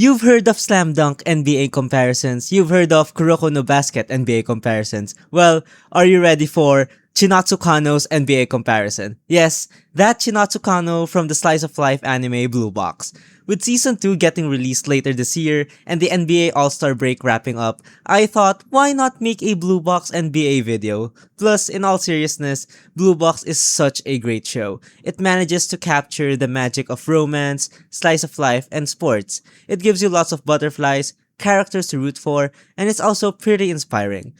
You've heard of Slam Dunk NBA comparisons, you've heard of Kuroko no Basket NBA comparisons. Well, are you ready for Chinatsu Kano's NBA comparison? Yes, that Chinatsu Kano from the Slice of Life anime Blue Box. With Season 2 getting released later this year and the NBA All-Star break wrapping up, I thought, why not make a Blue Box NBA video? Plus, in all seriousness, Blue Box is such a great show. It manages to capture the magic of romance, slice of life, and sports. It gives you lots of butterflies, characters to root for, and it's also pretty inspiring.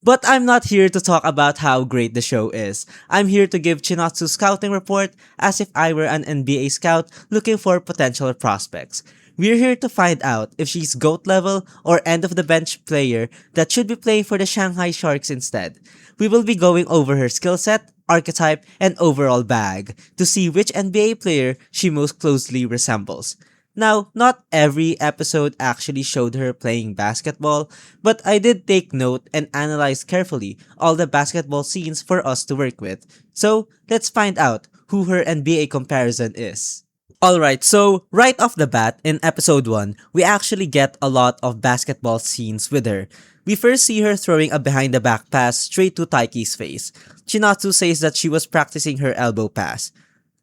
But I'm not here to talk about how great the show is. I'm here to give Chinatsu's scouting report as if I were an NBA scout looking for potential prospects. We're here to find out if she's GOAT level or end of the bench player that should be playing for the Shanghai Sharks instead. We will be going over her skill set, archetype, and overall bag to see which NBA player she most closely resembles. Now, not every episode actually showed her playing basketball, but I did take note and analyze carefully all the basketball scenes for us to work with. So, let's find out who her NBA comparison is. Alright, so right off the bat, in episode 1, we actually get a lot of basketball scenes with her. We first see her throwing a behind the back pass straight to Taiki's face. Chinatsu says that she was practicing her elbow pass.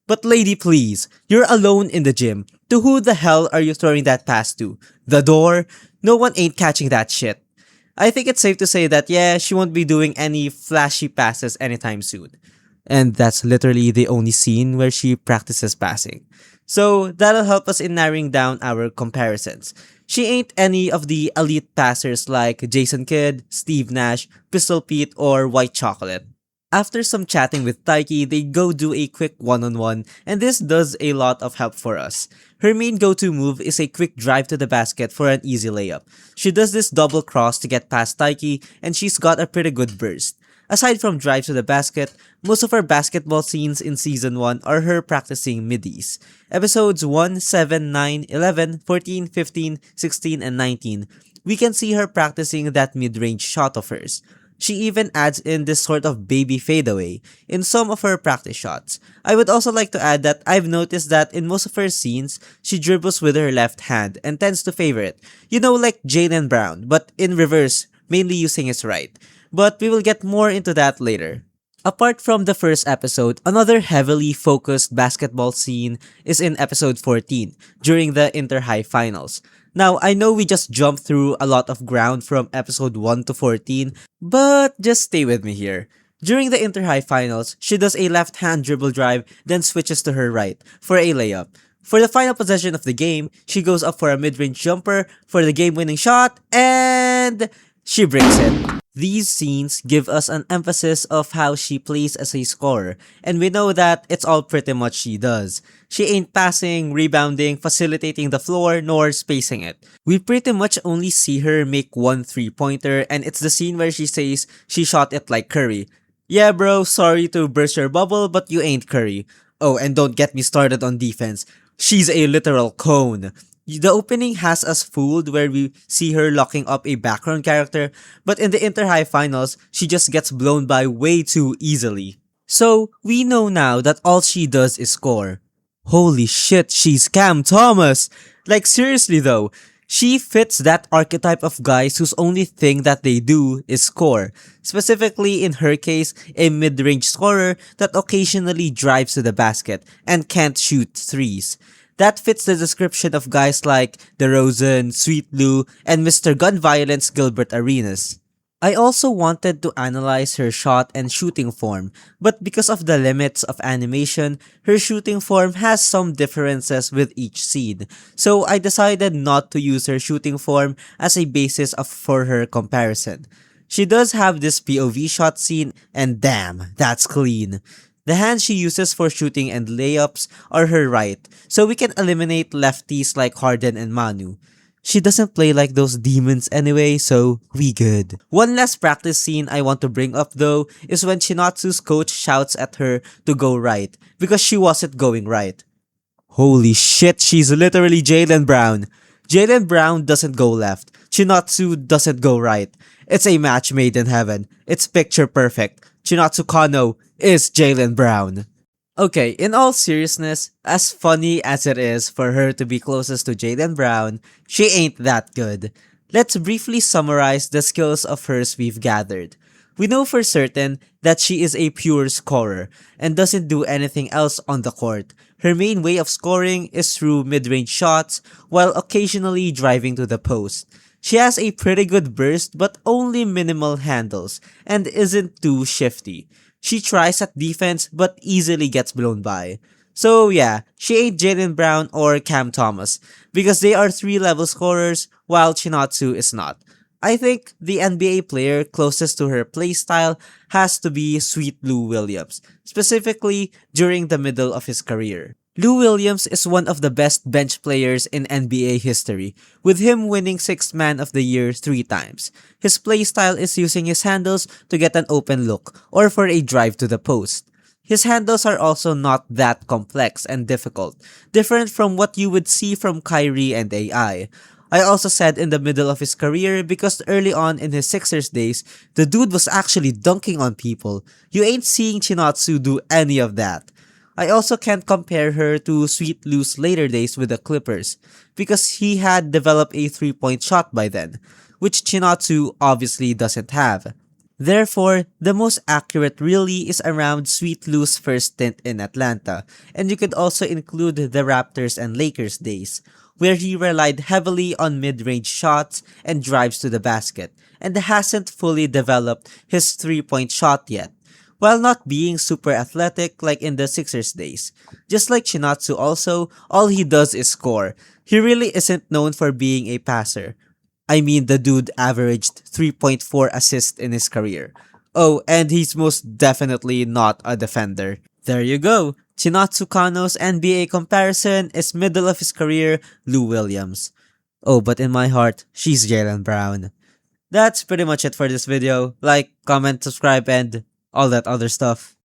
But lady please, you're alone in the gym. To who the hell are you throwing that pass to? The door? No one ain't catching that shit. I think it's safe to say that yeah, she won't be doing any flashy passes anytime soon. And that's literally the only scene where she practices passing. So that'll help us in narrowing down our comparisons. She ain't any of the elite passers like Jason Kidd, Steve Nash, Pistol Pete, or White Chocolate. After some chatting with Taiki, they go do a quick one-on-one, and this does a lot of help for us. Her main go-to move is a quick drive to the basket for an easy layup. She does this double cross to get past Taiki, and she's got a pretty good burst. Aside from drives to the basket, most of her basketball scenes in Season 1 are her practicing middies. Episodes 1, 7, 9, 11, 14, 15, 16, and 19, we can see her practicing that mid-range shot of hers. She even adds in this sort of baby fadeaway in some of her practice shots. I would also like to add that I've noticed that in most of her scenes, she dribbles with her left hand and tends to favor it. You know, like Jaylen Brown, but in reverse, mainly using his right. But we will get more into that later. Apart from the first episode, another heavily focused basketball scene is in episode 14, during the Inter-High Finals. Now, I know we just jumped through a lot of ground from episode 1 to 14, but just stay with me here. During the Inter-High Finals, she does a left-hand dribble drive, then switches to her right for a layup. For the final possession of the game, she goes up for a mid-range jumper for the game-winning shot, and she breaks it. These scenes give us an emphasis of how she plays as a scorer, and we know that it's all pretty much she does. She ain't passing, rebounding, facilitating the floor, nor spacing it. We pretty much only see her make one 3-pointer, and it's the scene where she says she shot it like Curry. Yeah bro, sorry to burst your bubble, but you ain't Curry. Oh, and don't get me started on defense. She's a literal cone. The opening has us fooled where we see her locking up a background character, but in the Inter-High Finals, she just gets blown by way too easily. So, we know now that all she does is score. Holy shit, she's Cam Thomas! Like seriously though, she fits that archetype of guys whose only thing that they do is score. Specifically in her case, a mid-range scorer that occasionally drives to the basket and can't shoot threes. That fits the description of guys like DeRozan, Sweet Lou, and Mr. Gun Violence Gilbert Arenas. I also wanted to analyze her shot and shooting form, but because of the limits of animation, her shooting form has some differences with each scene, so I decided not to use her shooting form as a basis for her comparison. She does have this POV shot scene, and damn, that's clean. The hands she uses for shooting and layups are her right, so we can eliminate lefties like Harden and Manu. She doesn't play like those demons anyway, so we good. One last practice scene I want to bring up though is when Chinatsu's coach shouts at her to go right because she wasn't going right. Holy shit, she's literally Jaylen Brown. Jaylen Brown doesn't go left. Chinatsu doesn't go right. It's a match made in heaven. It's picture perfect. Chinatsu Kano is Jaylen Brown. Okay, in all seriousness, as funny as it is for her to be closest to Jaylen Brown, she ain't that good. Let's briefly summarize the skills of hers we've gathered. We know for certain that she is a pure scorer and doesn't do anything else on the court. Her main way of scoring is through mid-range shots while occasionally driving to the post. She has a pretty good burst but only minimal handles and isn't too shifty. She tries at defense but easily gets blown by. So yeah, she ain't Jaylen Brown or Cam Thomas because they are 3 level scorers while Chinatsu is not. I think the NBA player closest to her playstyle has to be Sweet Lou Williams, specifically during the middle of his career. Lou Williams is one of the best bench players in NBA history, with him winning Sixth Man of the Year 3 times. His playstyle is using his handles to get an open look or for a drive to the post. His handles are also not that complex and difficult, different from what you would see from Kyrie and AI. I also said in the middle of his career because early on in his Sixers days, the dude was actually dunking on people. You ain't seeing Chinatsu do any of that. I also can't compare her to Sweet Lou's later days with the Clippers because he had developed a 3-point shot by then, which Chinatsu obviously doesn't have. Therefore, the most accurate really is around Sweet Lou's first stint in Atlanta, and you could also include the Raptors and Lakers days, where he relied heavily on mid-range shots and drives to the basket, and hasn't fully developed his 3-point shot yet, while not being super athletic like in the Sixers days. Just like Chinatsu also, all he does is score. He really isn't known for being a passer. I mean, the dude averaged 3.4 assists in his career. Oh, and he's most definitely not a defender. There you go. Chinatsu Kano's NBA comparison is middle of his career, Lou Williams. Oh, but in my heart, she's Jaylen Brown. That's pretty much it for this video. Like, comment, subscribe, and all that other stuff.